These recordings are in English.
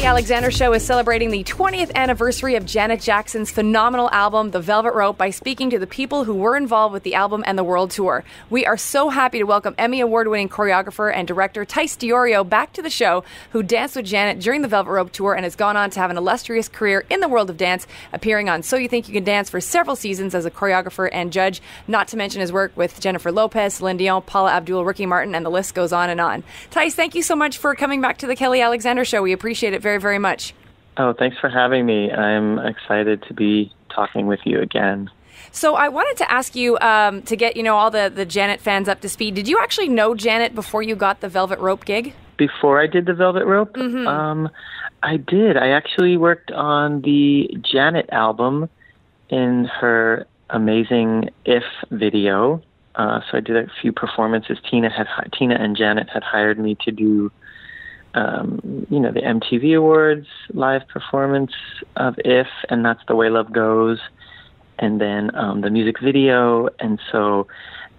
Alexander Show is celebrating the 20th anniversary of Janet Jackson's phenomenal album, The Velvet Rope, by speaking to the people who were involved with the album and the world tour. We are so happy to welcome Emmy Award-winning choreographer and director Tyce Diorio back to the show, who danced with Janet during the Velvet Rope tour and has gone on to have an illustrious career in the world of dance, appearing on So You Think You Can Dance for several seasons as a choreographer and judge, not to mention his work with Jennifer Lopez, Celine Dion, Paula Abdul, Ricky Martin, and the list goes on and on. Tyce, thank you so much for coming back to the Kelly Alexander Show. We appreciate it very, very much. Oh, thanks for having me. I'm excited to be talking with you again. So I wanted to ask you to get, all the Janet fans up to speed. Did you actually know Janet before you got the Velvet Rope gig? Before I did the Velvet Rope? Mm-hmm. I did. I actually worked on the Janet album in her amazing If video. So I did a few performances. Tina and Janet had hired me to do the MTV Awards live performance of If, and That's the Way Love Goes, and then the music video. And so,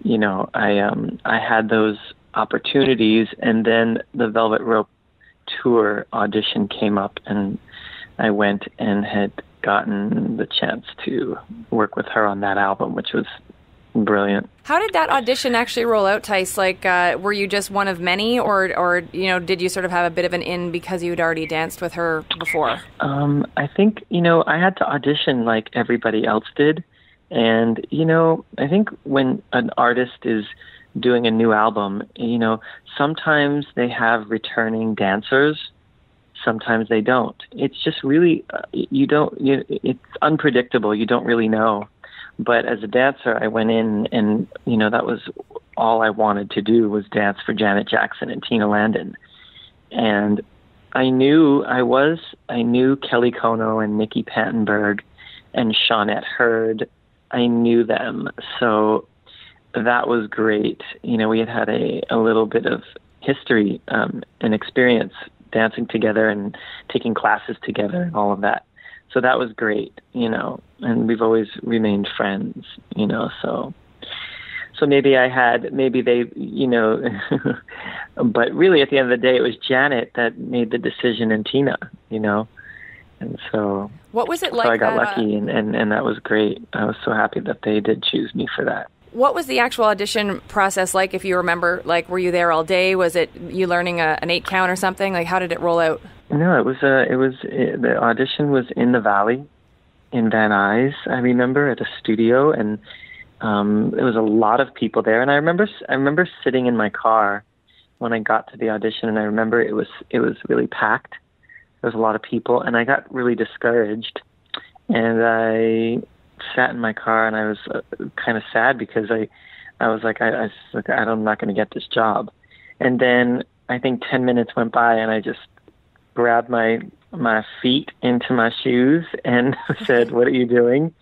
I had those opportunities, and then the Velvet Rope tour audition came up, and I went and had gotten the chance to work with her on that album, which was brilliant. How did that audition actually roll out, Tyce? Like, were you just one of many, or did you sort of have a bit of an in because you had already danced with her before? I think, I had to audition like everybody else did. And, I think when an artist is doing a new album, sometimes they have returning dancers, sometimes they don't. It's just really, it's unpredictable. You don't really know. But as a dancer, I went in and, that was all I wanted to do was dance for Janet Jackson and Tina Landon. And I knew Kelly Kono and Nikki Pantenberg and Shawnette Hurd. I knew them. So that was great. We had a little bit of history and experience dancing together and taking classes together and all of that. So that was great, and we've always remained friends, so maybe they, but really at the end of the day, it was Janet that made the decision and Tina, and so. What was it like? So I got lucky and that was great. I was so happy that they did choose me for that. What was the actual audition process like, if you remember? Like, were you there all day? Was it you learning an 8 count or something? Like, how did it roll out? No, the audition was in the Valley, in Van Nuys, I remember, at a studio, and there was a lot of people there. And I remember sitting in my car when I got to the audition, and I remember it was really packed. There was a lot of people, and I got really discouraged. And I sat in my car, and I was kind of sad because I was like, I'm not going to get this job. And then I think 10 minutes went by, and I just grabbed my feet into my shoes and said, "What are you doing?"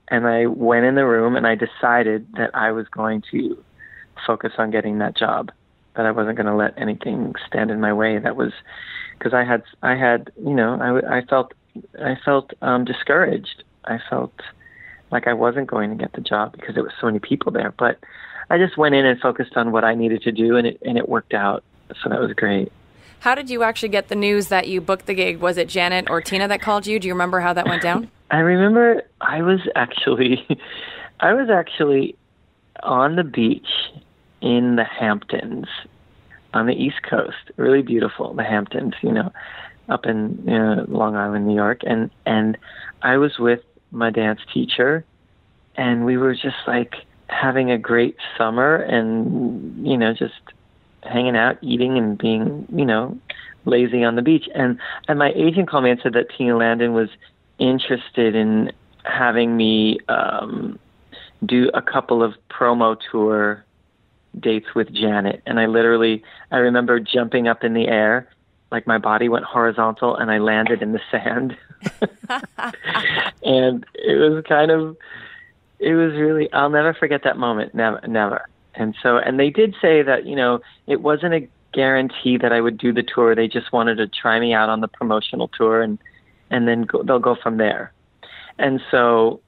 And I went in the room, and I decided that I was going to focus on getting that job, that I wasn't going to let anything stand in my way. That was because I felt discouraged. I felt like I wasn't going to get the job because there were so many people there. But I just went in and focused on what I needed to do, and it worked out. So that was great. How did you actually get the news that you booked the gig? Was it Janet or Tina that called you? Do you remember how that went down? I remember I was actually on the beach in the Hamptons on the East Coast. Really beautiful, the Hamptons, up in Long Island, New York. And I was with my dance teacher, and we were just like having a great summer and, just hanging out, eating, and being, lazy on the beach. And my agent called me and said that Tina Landon was interested in having me do a couple of promo tour dates with Janet. And I remember jumping up in the air, like my body went horizontal, and I landed in the sand. And it was really, I'll never forget that moment. Never. And they did say that, it wasn't a guarantee that I would do the tour. They just wanted to try me out on the promotional tour, and then they'll go from there. And so,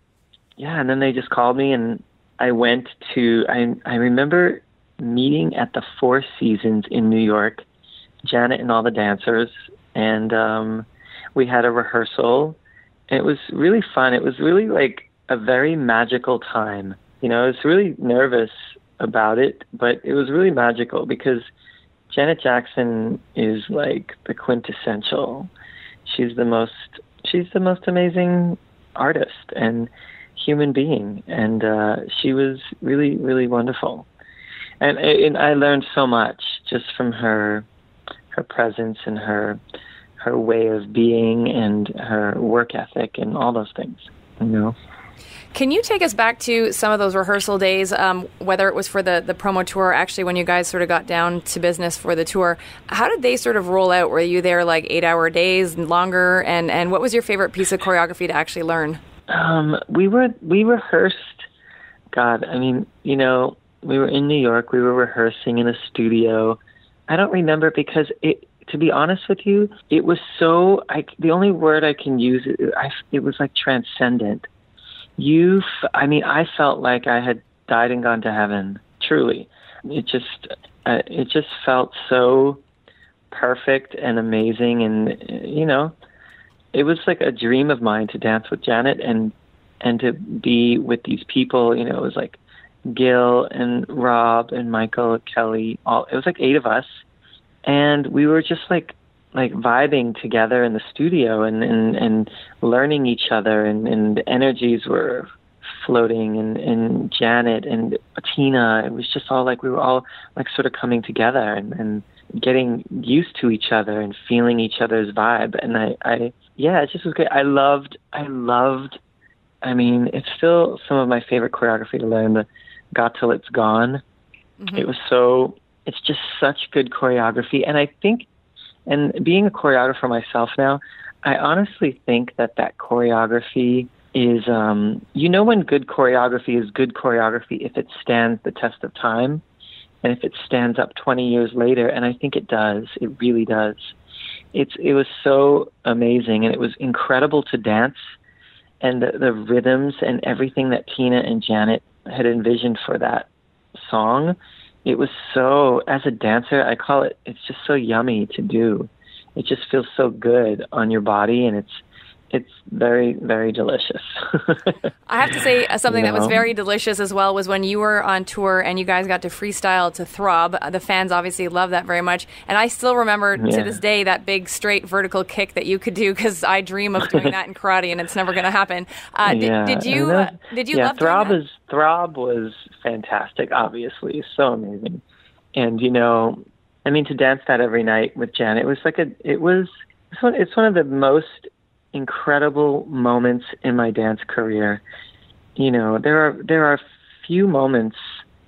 and then they just called me, and I went to, I remember meeting at the Four Seasons in New York, Janet and all the dancers, and we had a rehearsal. It was really fun. It was really like a very magical time. You know, I was really nervous about it, but it was really magical because Janet Jackson is like the quintessential. She's the most amazing artist and human being, and she was really, really wonderful. And I learned so much just from her presence and her way of being and her work ethic and all those things, you know. Can you take us back to some of those rehearsal days, whether it was for the promo tour or actually when you guys sort of got down to business for the tour? How did they sort of roll out? Were you there like 8-hour days and longer? And what was your favorite piece of choreography to actually learn? We rehearsed, God, I mean, you know, we were in New York. We were rehearsing in a studio. I don't remember because to be honest with you, it was so, the only word I can use, it was like transcendent. I felt like I had died and gone to heaven. Truly, it just felt so perfect and amazing, and you know, it was like a dream of mine to dance with Janet and to be with these people. You know, it was like Gil and Rob and Michael, Kelly. It was like 8 of us, and we were just like vibing together in the studio and learning each other, and the energies were floating, and Janet and Tina, it was just all like we were all like sort of coming together and getting used to each other and feeling each other's vibe. And it just was great. I loved, I mean, it's still some of my favorite choreography to learn, the Got Till It's Gone. Mm-hmm. It's just such good choreography. And I think, and being a choreographer myself now, I honestly think that choreography is, when good choreography is good choreography if it stands the test of time and if it stands up 20 years later. And I think it does. It really does. It was so amazing, and it was incredible to dance, and the rhythms and everything that Tina and Janet had envisioned for that song. It was so, as a dancer, I call it, it's just so yummy to do. It just feels so good on your body, and it's very, very delicious. I have to say something that was very delicious as well was when you were on tour and you guys got to freestyle to Throb. The fans obviously love that very much. And I still remember to this day that big straight vertical kick that you could do, because I dream of doing that in karate and it's never going to happen. Did you love doing that? Throb was fantastic, obviously. So amazing. And, you know, I mean, to dance that every night with Jen, it's one of the most incredible moments in my dance career. You know, there are few moments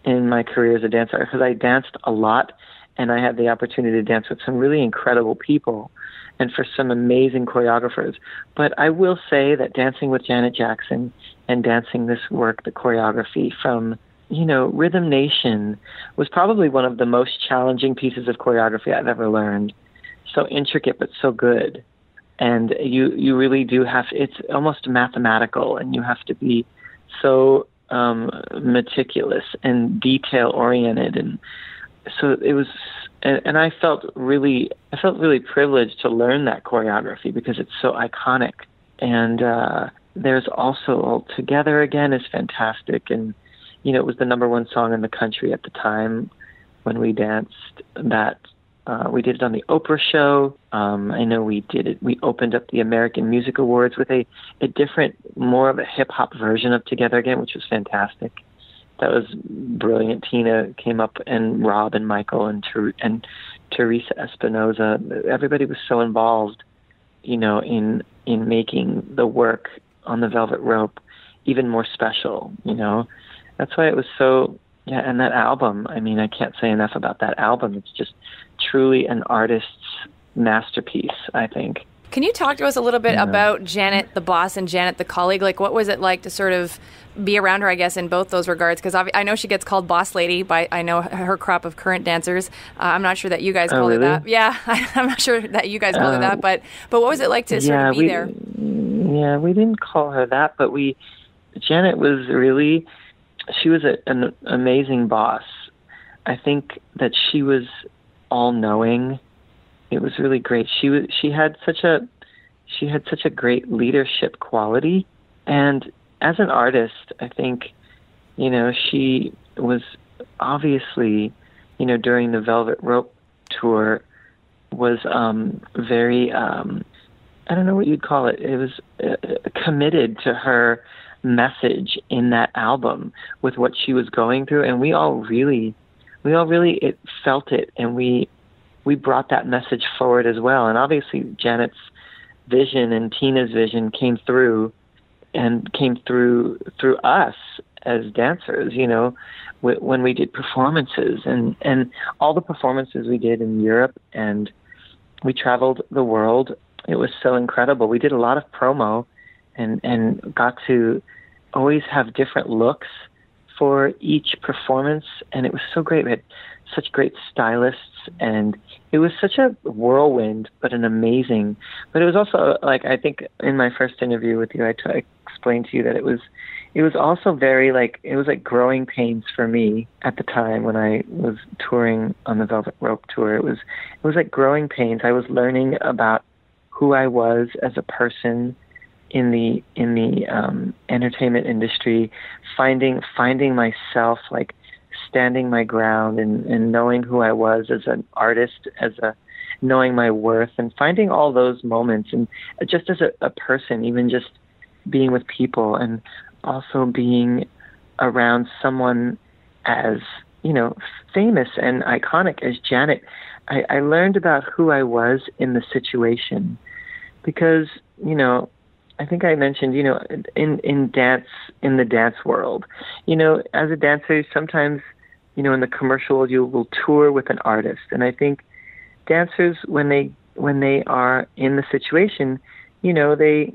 in my career as a dancer, because I danced a lot and I had the opportunity to dance with some really incredible people and for some amazing choreographers. But I will say that dancing with Janet Jackson and dancing this work, the choreography from, you know, Rhythm Nation, was probably one of the most challenging pieces of choreography I've ever learned. So intricate, but so good. And you really do it's almost mathematical, and you have to be so meticulous and detail oriented. And so it was, and I felt really privileged to learn that choreography because it's so iconic. And there's also All Together Again is fantastic. And, you know, it was the #1 song in the country at the time when we danced that. We did it on the Oprah show. I know we did it. We opened up the American Music Awards with a different, more of a hip-hop version of Together Again, which was fantastic. That was brilliant. Tina came up, and Rob and Michael and Teresa Espinoza. Everybody was so involved, you know, in making the work on the Velvet Rope even more special, you know. That's why it was so... Yeah, and that album, I mean, I can't say enough about that album. It's just truly an artist's masterpiece, I think. Can you talk to us a little bit about Janet the boss and Janet the colleague? Like, what was it like to sort of be around her, I guess, in both those regards? Because I know she gets called boss lady by, I know, her crop of current dancers. I'm not sure that you guys called her that. Yeah, I'm not sure that you guys called her that. But what was it like to sort of be there? Yeah, we didn't call her that, but Janet was really... She was an amazing boss. I think that she was all-knowing. It was really great. She had such a she had such a great leadership quality. And as an artist, I think, she was obviously, during the Velvet Rope tour, was very, I don't know what you'd call it. It was committed to her message in that album with what she was going through. And we all really felt it. And we brought that message forward as well. And obviously Janet's vision and Tina's vision came through us as dancers, when we did performances and all the performances we did in Europe, and we traveled the world. It was so incredible. We did a lot of promo and got to always have different looks for each performance. And it was so great. We had such great stylists, and it was such a whirlwind, but it was also, like, I think in my first interview with you, I explained to you that it was also very, like, it was like growing pains for me at the time when I was touring on the Velvet Rope tour. It was like growing pains. I was learning about who I was as a person in the entertainment industry, finding myself, like standing my ground and knowing who I was as an artist, knowing my worth, and finding all those moments, and just as a person, even just being with people, and also being around someone as, famous and iconic as Janet. I learned about who I was in the situation because, I think I mentioned, in the dance world, as a dancer, sometimes, in the commercial world, you will tour with an artist. And I think dancers, when they are in the situation, they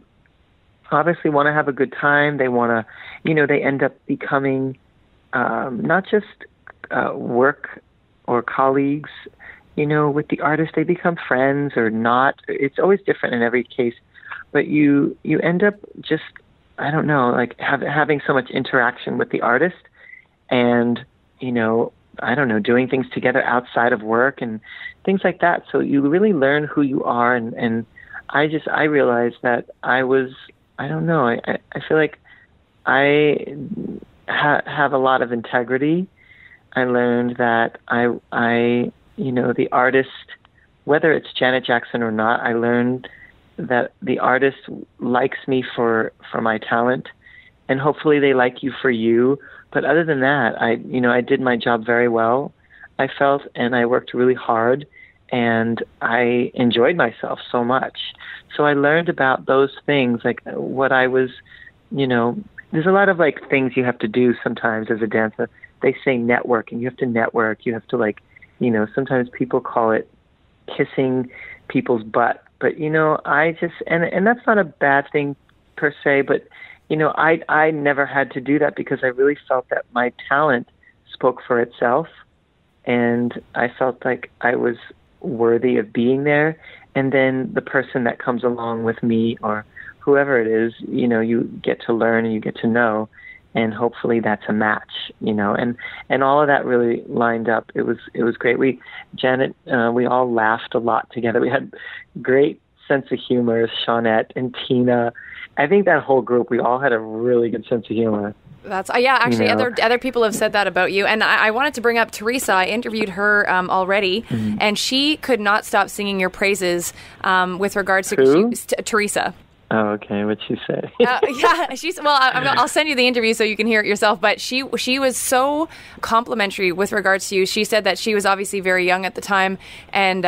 obviously want to have a good time. They want to, they end up becoming not just work or colleagues, with the artist. They become friends or not. It's always different in every case. But you end up just, I don't know, like having so much interaction with the artist and, I don't know, doing things together outside of work and things like that. So you really learn who you are. And I realized that I don't know, I feel like I have a lot of integrity. I learned that the artist, whether it's Janet Jackson or not, I learned that the artist likes me for my talent, and hopefully they like you for you. But other than that, I did my job very well, I felt, and I worked really hard, and I enjoyed myself so much. So I learned about those things, like what I was, there's a lot of like things you have to do sometimes as a dancer. They say networking. You have to network. You have to sometimes people call it kissing people's butt. But, I just, and that's not a bad thing per se, but, I never had to do that because I really felt that my talent spoke for itself, and I felt like I was worthy of being there. And then the person that comes along with me or whoever it is, you get to learn and you get to know, and hopefully that's a match, and all of that really lined up. It was great. We all laughed a lot together. We had great sense of humor, Shawnette and Tina. I think that whole group, we all had a really good sense of humor. That's actually other people have said that about you, and I wanted to bring up Teresa. I interviewed her already, and she could not stop singing your praises with regards to Teresa. Oh, okay. What'd she say? Yeah, I'll send you the interview so you can hear it yourself. But she was so complimentary with regards to you. She said that she was obviously very young at the time, and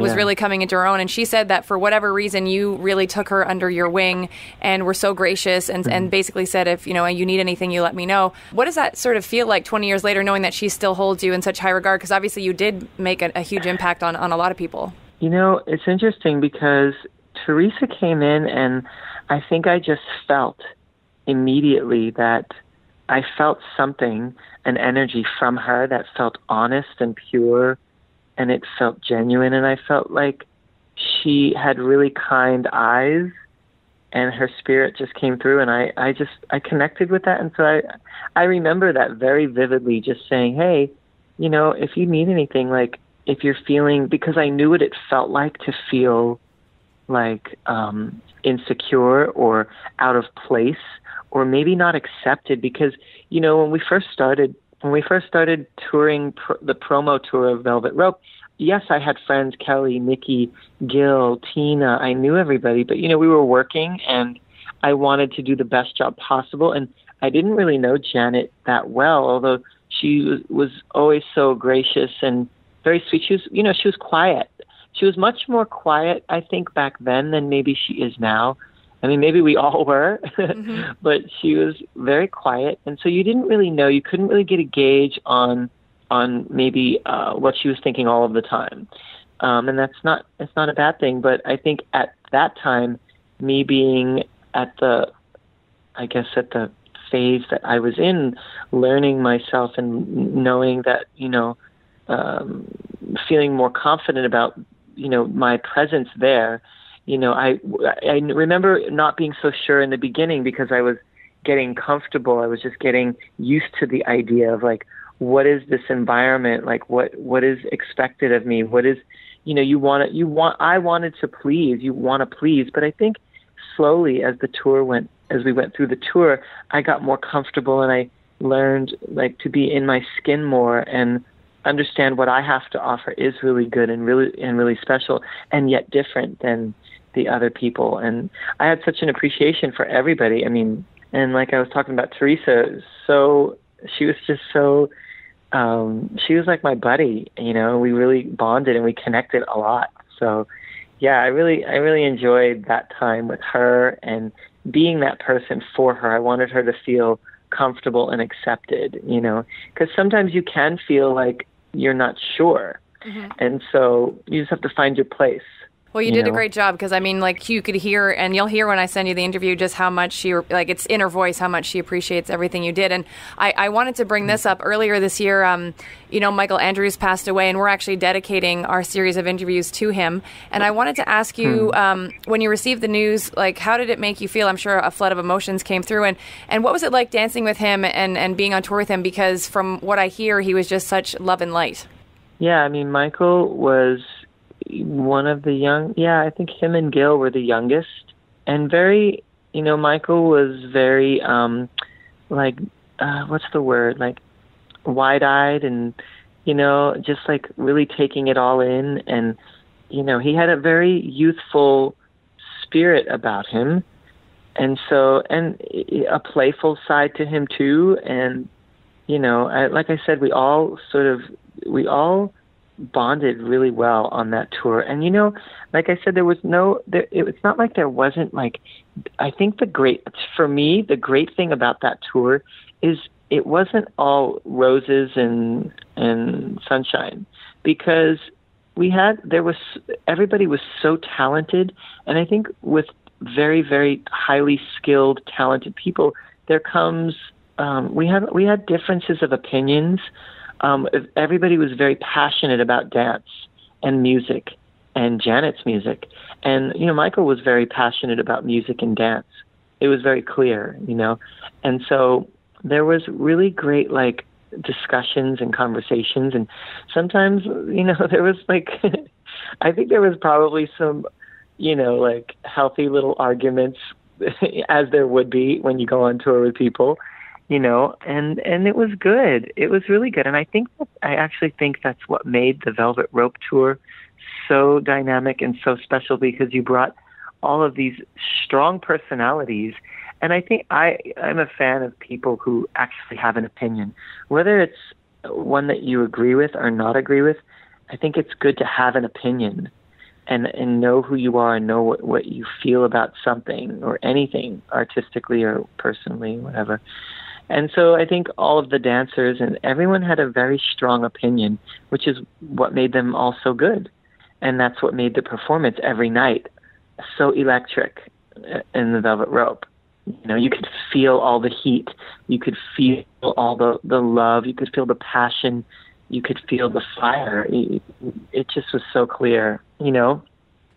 was really coming into her own. And she said that for whatever reason, you really took her under your wing and were so gracious, and basically said, if you need anything, you let me know. What does that sort of feel like 20 years later, knowing that she still holds you in such high regard? Because obviously you did make a huge impact on a lot of people. It's interesting because Teresa came in, and I think I just felt immediately that I felt something, an energy from her that felt honest and pure, and it felt genuine, and I felt like she had really kind eyes, and her spirit just came through, and I connected with that. And so I remember that very vividly, just saying, hey, if you need anything, like if you're feeling, because I knew what it felt like to feel like insecure or out of place or maybe not accepted, because, you know, when we first started touring the promo tour of Velvet Rope, yes, I had friends, Kelly, Nikki, Gil, Tina. I knew everybody, but, you know, we were working and I wanted to do the best job possible. And I didn't really know Janet that well, although she was always so gracious and very sweet. She was quiet. She was much more quiet, I think, back then than maybe she is now. I mean, maybe we all were, mm-hmm. but she was very quiet. And so you didn't really know, you couldn't really get a gauge on maybe what she was thinking all of the time. And it's not a bad thing. But I think at that time, me being at the phase that I was in, learning myself and knowing that, you know, feeling more confident about, you know, my presence there. You know, I remember not being so sure in the beginning because I was getting comfortable. I was just getting used to the idea of, like, what is this environment? Like, what is expected of me? What is, you know, I wanted to please, you want to please. But I think slowly as we went through the tour, I got more comfortable and I learned, like, to be in my skin more and understand what I have to offer is really good and really special and yet different than the other people. And I had such an appreciation for everybody. I mean, and like I was talking about Teresa, so she was just so, she was like my buddy, you know, we really bonded and we connected a lot. So yeah, I really enjoyed that time with her and being that person for her. I wanted her to feel comfortable and accepted, you know, because sometimes you can feel like you're not sure. Mm-hmm. And so you just have to find your place. Well, you did a great job because, I mean, like, you could hear, and you'll hear when I send you the interview, just how much she, like, it's in her voice, how much she appreciates everything you did. And I wanted to bring this up earlier this year. You know, Michael Andrews passed away, and we're actually dedicating our series of interviews to him. And I wanted to ask you, when you received the news, like, how did it make you feel? I'm sure a flood of emotions came through. And what was it like dancing with him and being on tour with him? Because from what I hear, he was just such love and light. Yeah, I mean, Michael was one of the I think him and Gil were the youngest, and very, you know, Michael was very, what's the word? Like, wide-eyed and, you know, just like really taking it all in. And, you know, he had a very youthful spirit about him. And so, and a playful side to him too. And, you know, like I said, we all bonded really well on that tour. And, you know, like I said, it's not like there wasn't, like, I think the great thing about that tour is it wasn't all roses and sunshine, because everybody was so talented. And I think with very, very highly skilled, talented people, there comes, we had differences of opinions. Everybody was very passionate about dance and music and Janet's music. And, you know, Michael was very passionate about music and dance. It was very clear, you know. And so there was really great, like, discussions and conversations. And sometimes, you know, there was, like, I think there was probably some, you know, like, healthy little arguments, as there would be when you go on tour with people. You know, and it was good. It was really good. And I actually think that's what made the Velvet Rope tour so dynamic and so special, because you brought all of these strong personalities. And I think I'm a fan of people who actually have an opinion, whether it's one that you agree with or not agree with. I think it's good to have an opinion and know who you are and know what you feel about something or anything, artistically or personally, whatever. And so I think all of the dancers and everyone had a very strong opinion, which is what made them all so good. And that's what made the performance every night so electric in the Velvet Rope. You know, you could feel all the heat. You could feel all the love. You could feel the passion. You could feel the fire. It just was so clear, you know.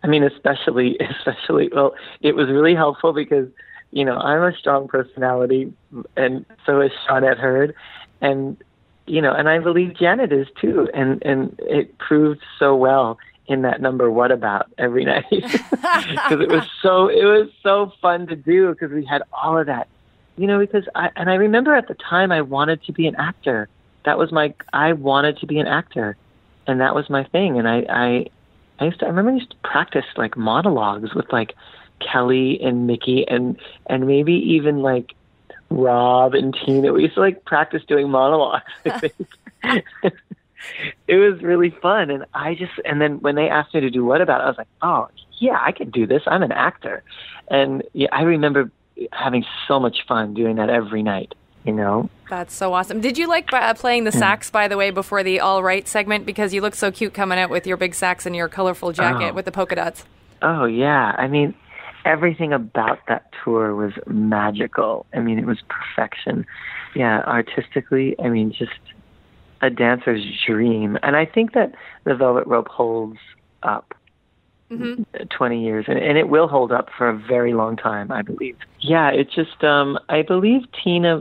I mean, especially, well, it was really helpful because, you know, I'm a strong personality, and so is Shawnette Hurd, and, you know, and I believe Janet is too, and it proved so well in that number "What About" every night because it was so fun to do because we had all of that, because I remember at the time I wanted to be an actor. I wanted to be an actor, and that was my thing. And I remember I used to practice like monologues with like Kelly and Mickey and maybe even like Rob and Tina. We used to like practice doing monologues, I think. It was really fun. And then when they asked me to do What About, I was like, oh yeah, I can do this. I'm an actor. And yeah, I remember having so much fun doing that every night, That's so awesome. Did you like playing the sax, by the way, before the All Right segment? Because you look so cute coming out with your big sax and your colorful jacket with the polka dots. Oh yeah. I mean, everything about that tour was magical. I mean, it was perfection. Yeah, artistically, I mean, just a dancer's dream. And I think that the Velvet Rope holds up 20 years, and it will hold up for a very long time, I believe. Yeah, it's just, I believe Tina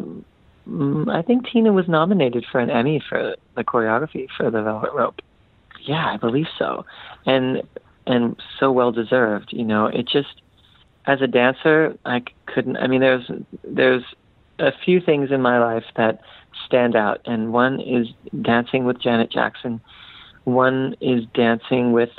was nominated for an Emmy for the choreography for the Velvet Rope. Yeah, I believe so. And so well deserved, It just, as a dancer, I couldn't, I mean, there's a few things in my life that stand out, and one is dancing with Janet Jackson. One is dancing with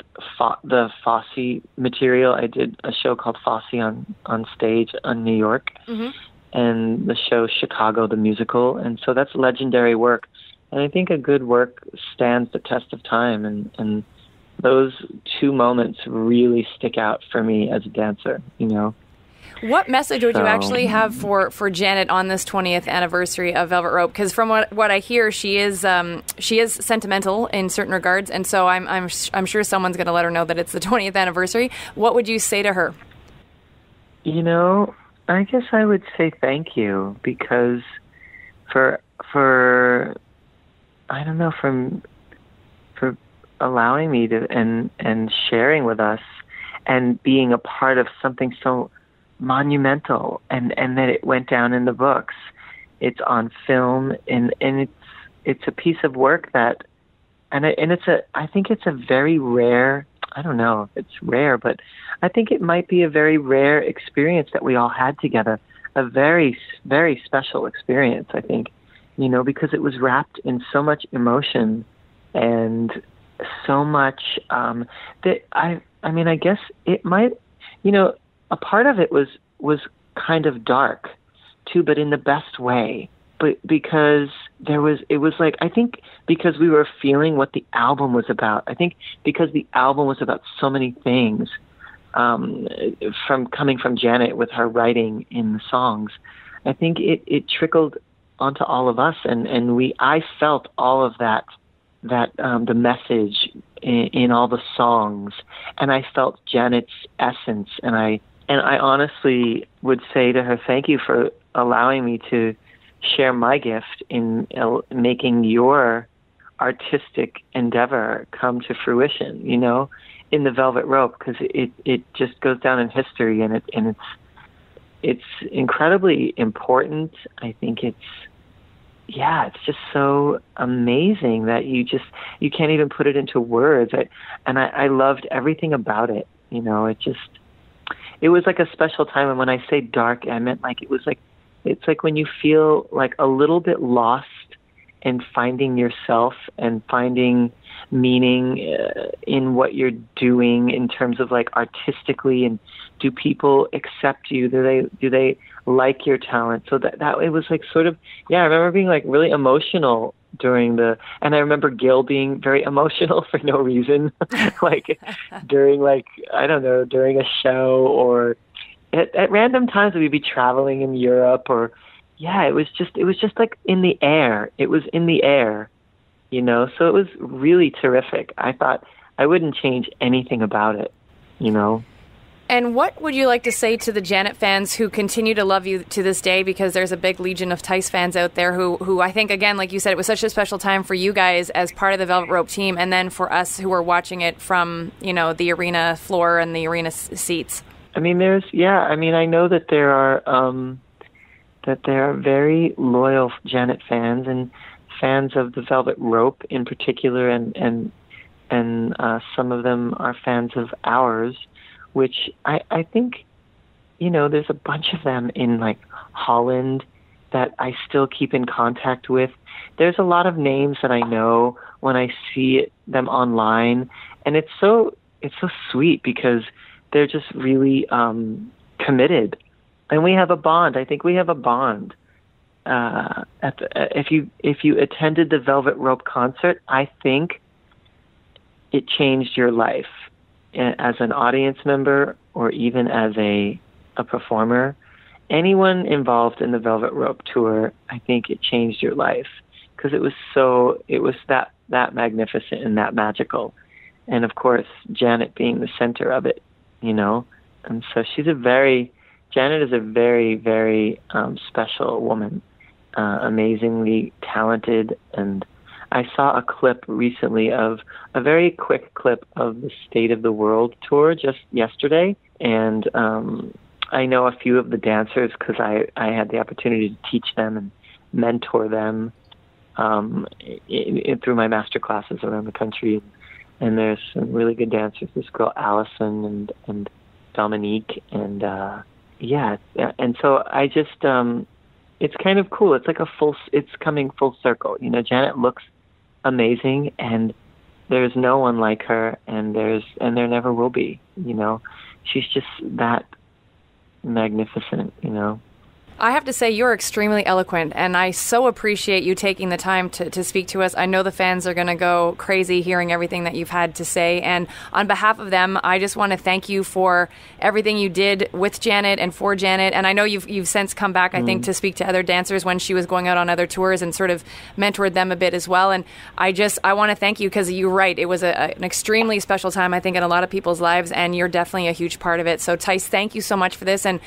the Fosse material. I did a show called Fosse on stage in New York, and the show Chicago the Musical, and so that's legendary work. And I think a good work stands the test of time, and those two moments really stick out for me as a dancer, What message would you actually have for Janet on this 20th anniversary of Velvet Rope? Because from what I hear, she is sentimental in certain regards, and so I'm sure someone's going to let her know that it's the 20th anniversary. What would you say to her? I guess I would say thank you, because for I don't know, for allowing me to and sharing with us and being a part of something so monumental, and that it went down in the books. It's on film, and it's a piece of work that, I think it's a very rare, I don't know if it's rare, but I think it might be a very rare experience that we all had together. A very, very special experience, I think, because it was wrapped in so much emotion and so much, that I guess it might, a part of it was kind of dark too, but in the best way. But because it was like, I think because we were feeling what the album was about. I think because the album was about so many things, coming from Janet with her writing in the songs, I think it trickled onto all of us, and I felt all of that the message in all the songs, and I felt Janet's essence, and I honestly would say to her, thank you for allowing me to share my gift in making your artistic endeavor come to fruition, in the Velvet Rope, because it just goes down in history, and it's incredibly important. I think it's just so amazing that you can't even put it into words. I loved everything about it. It was like a special time. And when I say dark, I meant like, it's like when you feel like a little bit lost and finding yourself and finding meaning in what you're doing in terms of like artistically, and do people accept you? Do they like your talent? So that it was like sort of, I remember being like really emotional and I remember Gil being very emotional for no reason, like during during a show, or at random times we'd be traveling in Europe, or it was just like in the air. It was in the air, so it was really terrific. I thought I wouldn't change anything about it, And what would you like to say to the Janet fans who continue to love you to this day? Because there's a big legion of Tyce fans out there who I think, again, like you said, it was such a special time for you guys as part of the Velvet Rope team, and then for us who were watching it from, the arena floor and the arena seats. I mean, I know that there are very loyal Janet fans and fans of the Velvet Rope in particular, and and some of them are fans of ours, which I think, there's a bunch of them in like Holland that I still keep in contact with. There's a lot of names that I know when I see them online, and it's so sweet because they're just really committed, and we have a bond. I think we have a bond. If you attended the Velvet Rope concert, I think it changed your life as an audience member or even as a performer. Anyone involved in the Velvet Rope tour, I think it changed your life because it was that magnificent and that magical. And of course, Janet being the center of it, and so Janet is a very, very special woman, amazingly talented. And I saw a clip recently a very quick clip of the State of the World tour just yesterday. And I know a few of the dancers because I had the opportunity to teach them and mentor them through my master classes around the country. And there's some really good dancers. This girl, Allison and Dominique. And and so I just, it's kind of cool. It's like it's coming full circle. Janet looks amazing, and there's no one like her, and there never will be. She's just that magnificent. I have to say, you're extremely eloquent, and I so appreciate you taking the time to speak to us. I know the fans are going to go crazy hearing everything that you've had to say, and on behalf of them, I just want to thank you for everything you did with Janet and for Janet. And I know you've since come back, I think, to speak to other dancers when she was going out on other tours and sort of mentored them a bit as well. And I want to thank you because you're right. It was an extremely special time, I think, in a lot of people's lives, and you're definitely a huge part of it. So, Tyce, thank you so much for this, and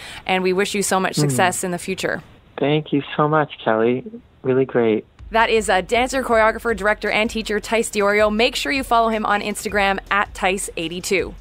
we wish you so much success in the future. Thank you so much, Kelly. Really great. That is a dancer, choreographer, director, and teacher, Tyce Diorio. Make sure you follow him on Instagram at Tyce82.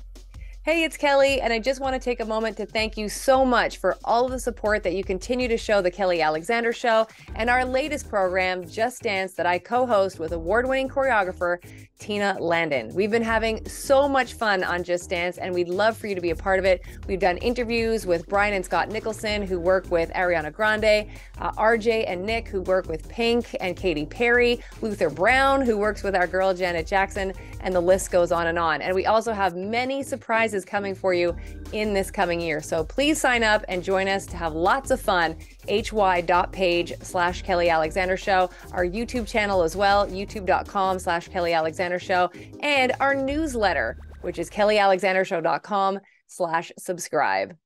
Hey, it's Kelly, and I just want to take a moment to thank you so much for all of the support that you continue to show The Kelly Alexander Show and our latest program, Just Dance, that I co-host with award-winning choreographer Tina Landon. We've been having so much fun on Just Dance, and we'd love for you to be a part of it. We've done interviews with Brian and Scott Nicholson, who work with Ariana Grande, RJ and Nick, who work with Pink and Katy Perry, Luther Brown, who works with our girl Janet Jackson, and the list goes on and on. And we also have many surprises coming for you in this coming year. So please sign up and join us to have lots of fun. hy.page/Kelly Alexander Show, our YouTube channel as well, youtube.com/Kelly Alexander Show, and our newsletter, which is kellyalexandershow.com/subscribe.